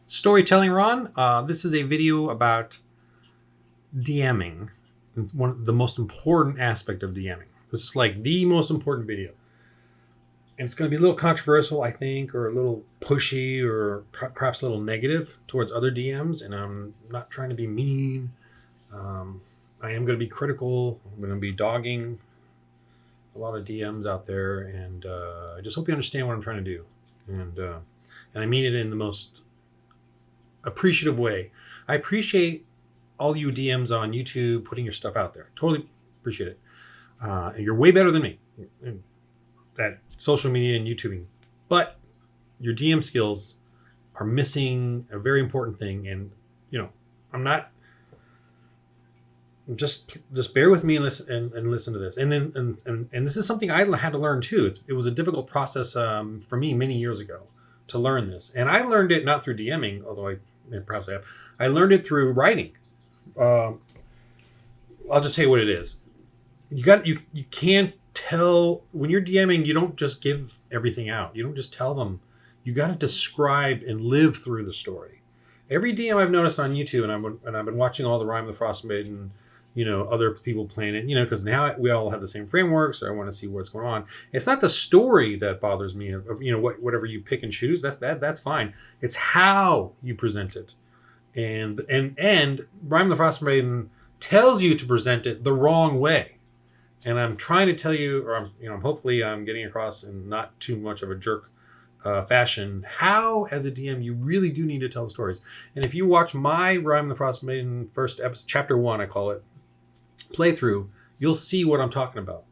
Storytelling Ron. This is a video about DMing. It's one of the most important aspect of DMing. This is like the most important video. And it's going to be a little controversial, I think, or a little pushy, or perhaps a little negative towards other DMs. And I'm not trying to be mean. I am going to be critical. I'm going to be dogging a lot of DMs out there. And I just hope you understand what I'm trying to do. And I mean it in the most appreciative way. I appreciate all you DMs on YouTube putting your stuff out there. Totally appreciate it. And you're way better than me at social media and YouTubing. But your DM skills are missing a very important thing. And, I'm not... Just bear with me and listen to this. And then and this is something I had to learn too. It was a difficult process for me many years ago to learn this. And I learned it not through DMing, although perhaps I have. I learned it through writing. I'll just tell you what it is. You can't tell when you're DMing. You don't just give everything out. You don't just tell them. You got to describe and live through the story. Every DM I've noticed on YouTube, and I've been watching all the Rime of the Frost Maiden, other people playing it, because now we all have the same framework, so I want to see what's going on. It's not the story that bothers me of whatever you pick and choose. That's fine. It's how you present it, and Rime of the Frost Maiden tells you to present it the wrong way. And I'm trying to tell you, or hopefully I'm getting across in not too much of a jerk fashion, how as a DM you really do need to tell the stories. And if you watch my Rime of the Frost Maiden first episode, chapter 1, I call it, playthrough, you'll see what I'm talking about.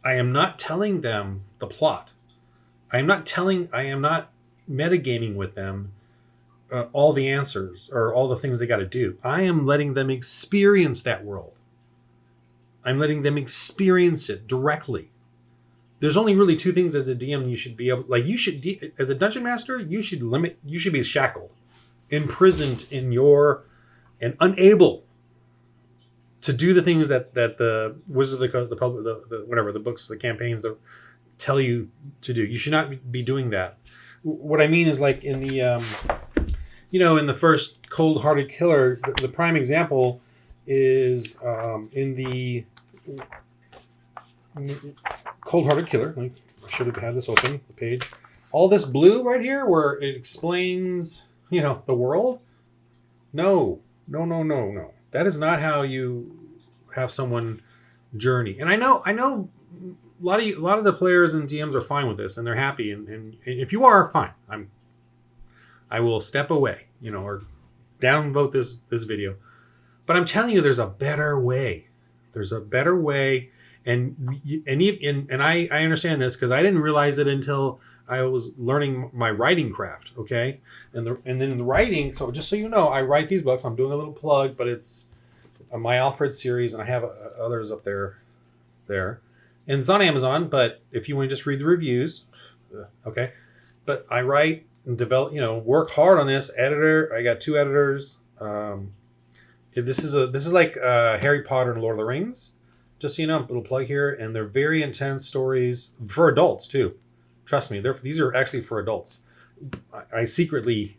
I am not telling them the plot. I am not metagaming with them all the answers or all the things they got to do. I am letting them experience that world. I'm letting them experience it directly. There's only really two things as a DM you should be able, as a dungeon master, you should be shackled, imprisoned and unable to do the things that the Wizard of the Coast, the books, the campaigns that tell you to do. You should not be doing that. What I mean is, like in the, in the first Cold-Hearted Killer, the prime example is in the Cold-Hearted Killer. I should have had this open, the page. All this blue right here where it explains, the world. No. That is not how you have someone journey. And I know a lot of the players and DMs are fine with this and they're happy. And if you are, fine. I will step away, or downvote this video. But I'm telling you, there's a better way. There's a better way. And I understand this because I didn't realize it until I was learning my writing craft. Okay. And then in the writing, so just so you know, I write these books. I'm doing a little plug, but it's my Alfred series, and I have others up there. And it's on Amazon, but if you want to just read the reviews, okay. But I write and develop, work hard on this. Editor, I got 2 editors. This is like Harry Potter and Lord of the Rings. Just so you know, a little plug here, and they're very intense stories for adults too. Trust me, these are actually for adults. I secretly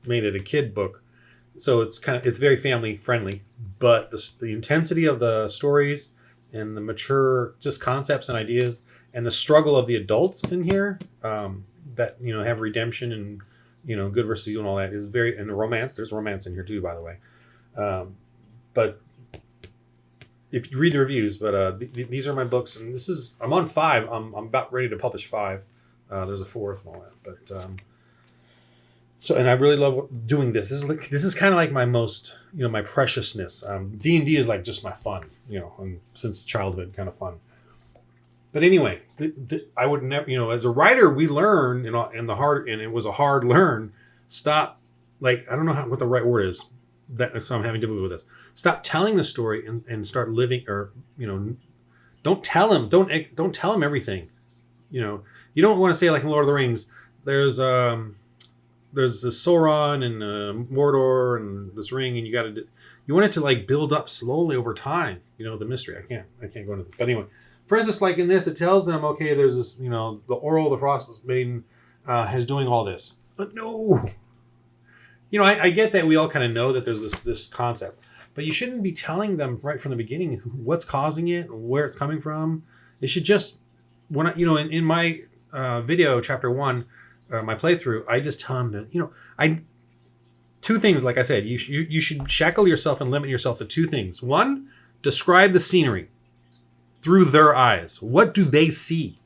made it a kid book, so it's very family friendly. But the intensity of the stories and the mature just concepts and ideas, and the struggle of the adults in here that have redemption and good versus evil and all that is very, and the romance. There's romance in here too, by the way. But if you read the reviews, these are my books, and I'm on 5. I'm about ready to publish 5. There's a 4th and all that, but and I really love doing this. This is kind of like my most, my preciousness. D&D is like just my fun, since childhood, kind of fun. But anyway, I would never, as a writer, we learn, and it was a hard learn. Stop, I don't know what the right word is. So I'm having difficulty with this. Stop telling the story and start living, or don't tell him. Don't tell him everything. You don't want to say, like in Lord of the Rings, there's this Sauron and Mordor and this ring, and you want it to build up slowly over time. The mystery. I can't go into it. But anyway, for instance, like in this, it tells them, okay, there's this, the Oral of the Frost Maiden is doing all this. But no. I get that we all kind of know that there's this concept, but you shouldn't be telling them right from the beginning what's causing it, where it's coming from. It should just in my video chapter 1, my playthrough, I just tell them that I two things. Like I said, you should shackle yourself and limit yourself to two things. One, describe the scenery through their eyes. What do they see?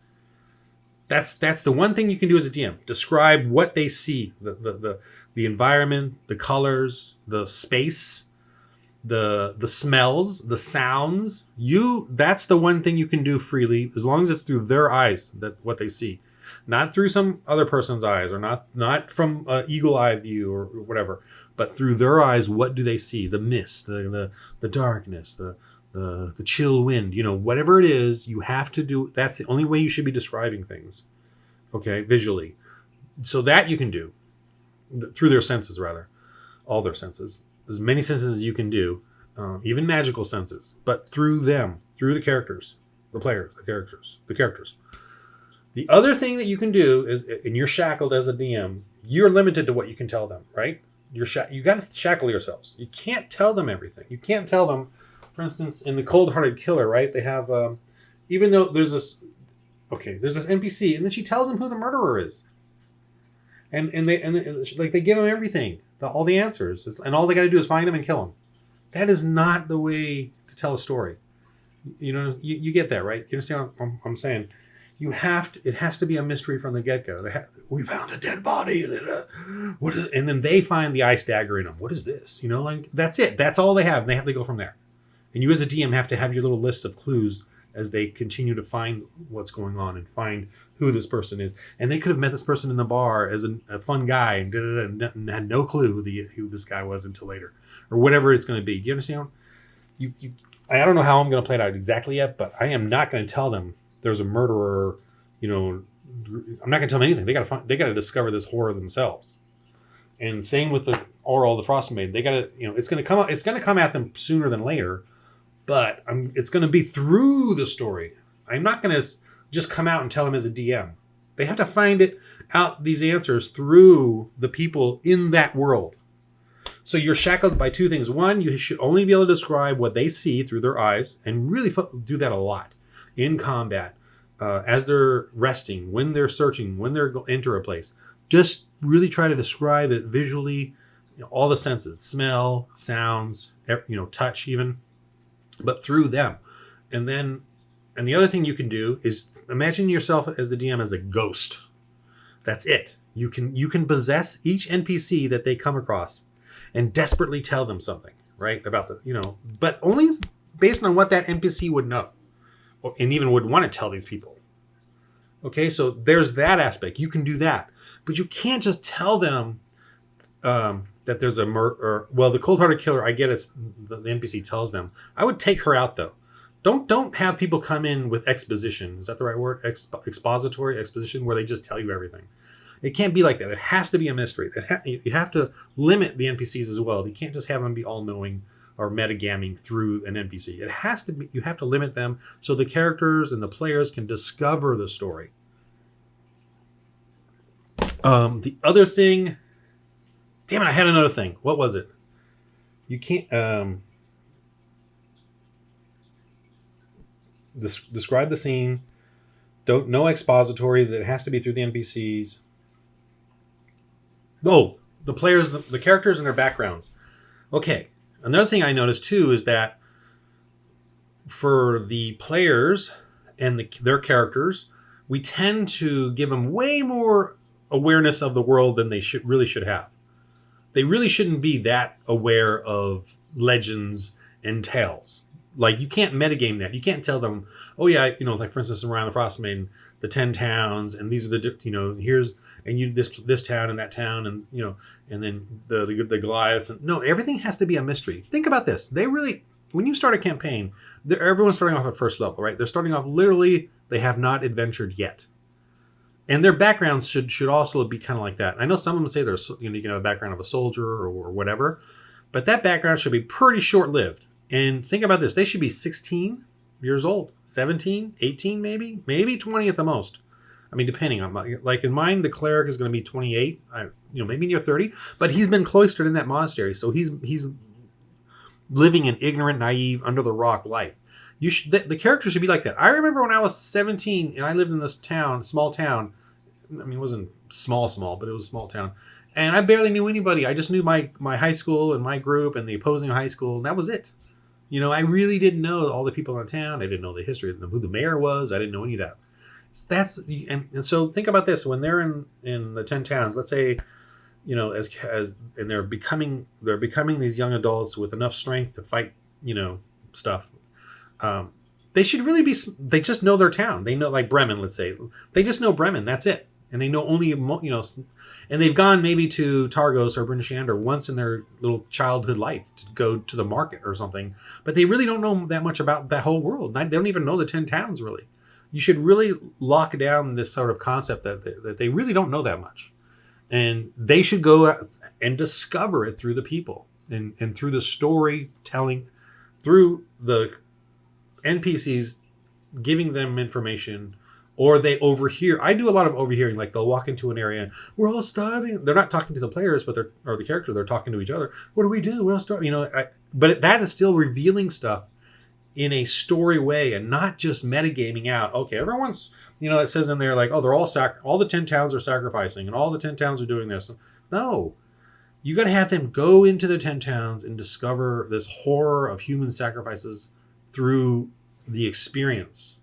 That's the one thing you can do as a DM. Describe what they see, the environment, the colors, the space, the smells, the sounds. That's the one thing you can do freely, as long as it's through their eyes, that what they see, not through some other person's eyes, or not from eagle eye view or whatever, but through their eyes. What do they see? The mist, the darkness, the chill wind, whatever it is, you have to do. That's the only way you should be describing things, okay, visually. So that you can do through their senses, rather, all their senses, as many senses as you can do, even magical senses, but through them, through the characters, the players, the characters. The other thing that you can do is, and you're shackled as the DM, you're limited to what you can tell them, right? You got to shackle yourselves. You can't tell them everything. You can't tell them. For instance, in the Cold-Hearted Killer, right? They have, even though there's this NPC, and then she tells him who the murderer is, and they give him everything, all the answers, and all they got to do is find him and kill him. That is not the way to tell a story. You get that, right? You understand what I'm saying? It has to be a mystery from the get-go. We found a dead body, and then they find the ice dagger in him. What is this? That's it. That's all they have. And they have to go from there. And you as a DM have to have your little list of clues as they continue to find what's going on and find who this person is. And they could have met this person in the bar as a fun guy and had no clue who this guy was until later, or whatever it's going to be. Do you understand? I don't know how I'm going to play it out exactly yet, but I am not going to tell them there's a murderer. I'm not going to tell them anything. They got to discover this horror themselves. And same with the Oral, the Frost Maid. They got to, it's going to come at them sooner than later. But it's going to be through the story. I'm not going to just come out and tell them as a DM. They have to find out these answers through the people in that world. So you're shackled by two things. One, you should only be able to describe what they see through their eyes, and really do that a lot in combat, as they're resting, when they're searching, when they're enter a place. Just really try to describe it visually, all the senses, smell, sounds, touch even. But through them. And the other thing you can do is imagine yourself as the DM as a ghost. That's it. You can possess each NPC that they come across and desperately tell them something, right? About but only based on what that NPC would know, and even would want to tell these people. Okay, so there's that aspect. You can do that. But you can't just tell them that there's a murder. Well, the Cold-Hearted Killer, I get it's the NPC tells them. I would take her out though. Don't have people come in with exposition. Is that the right word? Expository exposition, where they just tell you everything. It can't be like that. It has to be a mystery. You have to limit the NPCs as well. You can't just have them be all-knowing or metagamming through an NPC. It has to be. You have to limit them so the characters and the players can discover the story. The other thing. Damn it, I had another thing. What was it? You can't describe the scene. No expository. That it has to be through the NPCs. Oh, the players, the characters and their backgrounds. Okay. Another thing I noticed too is that for the players and their characters, we tend to give them way more awareness of the world than they should have. They really shouldn't be that aware of legends and tales. Like, you can't metagame that. You can't tell them, oh yeah, like for instance, around the Frost Maiden, the 10 towns, and these are the, here's, and you this town and that town, and and then the Goliaths. And no, everything has to be a mystery. Think about this. They really, when you start a campaign, everyone's starting off at first level, right? They're starting off literally, they have not adventured yet. And their backgrounds should also be kind of like that. I know some of them say you can have a background of a soldier or whatever, but that background should be pretty short-lived. And think about this. They should be 16 years old, 17, 18 maybe 20 at the most. I mean, depending on like in mine, the cleric is going to be 28. Maybe near 30, but he's been cloistered in that monastery, so he's living an ignorant, naive, under the rock life. The character should be like that. I remember when I was 17 and I lived in this town, small town. I mean, it wasn't small, but it was a small town. And I barely knew anybody. I just knew my high school and my group and the opposing high school, and that was it. I really didn't know all the people in town. I didn't know the history of who the mayor was. I didn't know any of that. And so think about this: when they're in the 10 towns, let's say, as and they're becoming these young adults with enough strength to fight, stuff. They should really be. They just know their town. They know, like Bremen, let's say. They just know Bremen. That's it. And they know only, and they've gone maybe to Targos or Brunnschander once in their little childhood life to go to the market or something. But they really don't know that much about that whole world. They don't even know the 10 towns, really. You should really lock down this sort of concept that they really don't know that much. And they should go and discover it through the people and through the storytelling, through the NPCs giving them information, or they overhear. I do a lot of overhearing. Like they'll walk into an area, we're all starving. They're not talking to the players, but or the character. They're talking to each other. What do we do? We're all starving. But that is still revealing stuff in a story way, and not just metagaming out. Okay, everyone's, it says in there like, oh, they're all the 10 towns are sacrificing, and all the 10 towns are doing this. No, you got to have them go into the 10 towns and discover this horror of human sacrifices through the experience.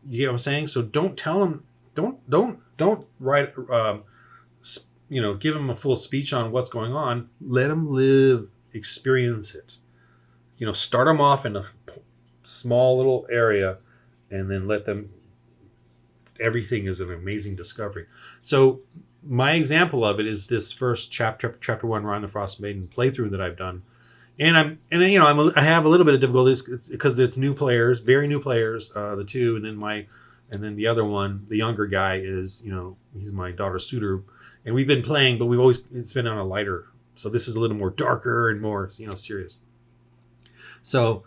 You get what I'm saying? So don't tell them, don't write, give them a full speech on what's going on. Let them live, experience it. Start them off in a small little area, and then let them. Everything is an amazing discovery. So my example of it is this first chapter 1, Ryan the Frost Maiden playthrough that I've done. And I have a little bit of difficulties because it's new players, very new players, the two, and then the other one, the younger guy is, he's my daughter's suitor, and we've been playing, but it's been on a lighter. So this is a little more darker and more, serious. So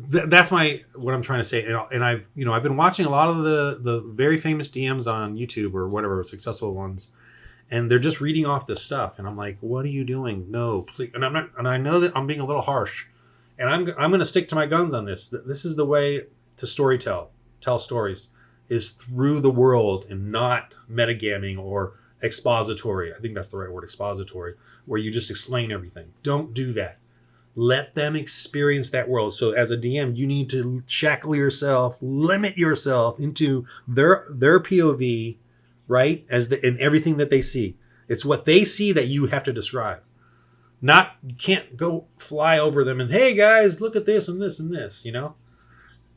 that's what I'm trying to say. And I've been watching a lot of the very famous DMs on YouTube or whatever, successful ones. And they're just reading off this stuff, and I'm like, "What are you doing? No, please!" And I'm not. And I know that I'm being a little harsh, and I'm going to stick to my guns on this. This is the way to tell stories, is through the world and not metagaming or expository. I think that's the right word, expository, where you just explain everything. Don't do that. Let them experience that world. So as a DM, you need to shackle yourself, limit yourself into their POV. Right? In everything that they see. It's what they see that you have to describe. You can't go fly over them and, hey guys, look at this and this and this,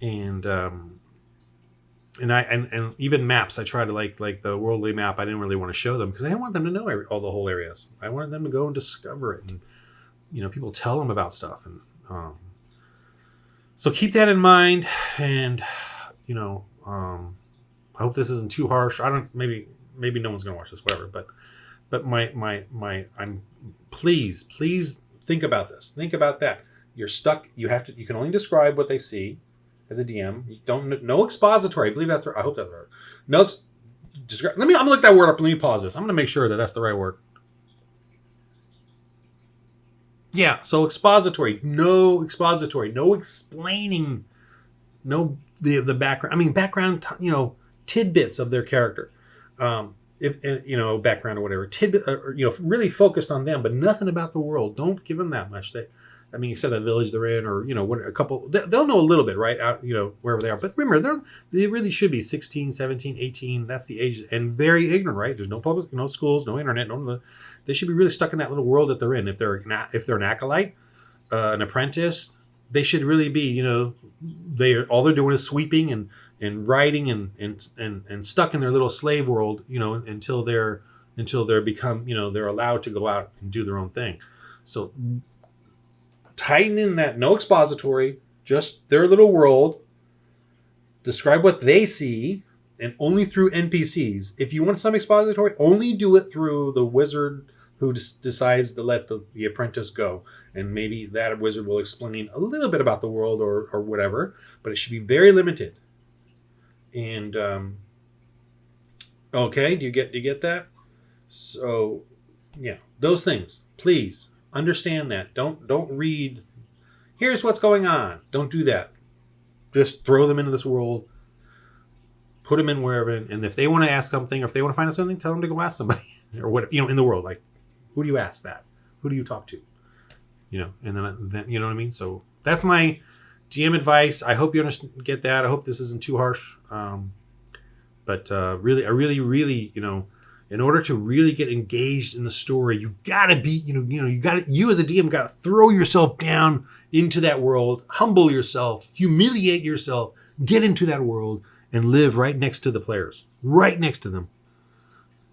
And even maps, I try to like the worldly map, I didn't really want to show them because I didn't want them to know all the whole areas. I wanted them to go and discover it, and people tell them about stuff, and so keep that in mind. And I hope this isn't too harsh. Maybe no one's gonna watch this, whatever. But I'm please think about this. Think about that. You're stuck. You can only describe what they see as a DM. You don't, no expository. I believe that's right. I hope that's right. No, I'm gonna look that word up. Let me pause this. I'm gonna make sure that that's the right word. Yeah. So expository. No expository. No explaining. No the background. I mean background. Tidbits of their character, background or whatever, tidbit, really focused on them, but nothing about the world. Don't give them that much. Except that village they're in, or a couple. They'll know a little bit, right? Out, wherever they are. But remember, they really should be 16, 17, 18. That's the age, and very ignorant, right? There's no public, no schools, no internet, they should be really stuck in that little world that they're in. If they're an acolyte, an apprentice, they should really be. All they're doing is sweeping and writing and stuck in their little slave world, until they're become, they're allowed to go out and do their own thing. So tighten in that, no expository, just their little world, describe what they see, and only through NPCs. If you want some expository, only do it through the wizard who decides to let the apprentice go. And maybe that wizard will explain a little bit about the world or whatever, but it should be very limited. And okay, do you get that? So yeah, those things. Please understand that. Don't read. Here's what's going on. Don't do that. Just throw them into this world. Put them in wherever, and if they want to ask something, or if they want to find out something, tell them to go ask somebody, or what in the world. Like, who do you ask that? Who do you talk to? And then you know what I mean. So that's my GM advice. I hope you get that. I hope this isn't too harsh. But really, I really, in order to really get engaged in the story, you gotta be, you as a DM gotta throw yourself down into that world, humble yourself, humiliate yourself, get into that world, and live right next to the players, right next to them.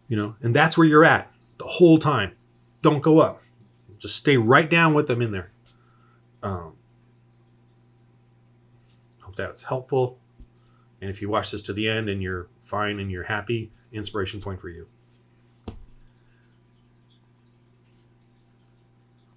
And that's where you're at the whole time. Don't go up. Just stay right down with them in there. Hope that's helpful. And if you watch this to the end and you're fine and you're happy, inspiration point for you.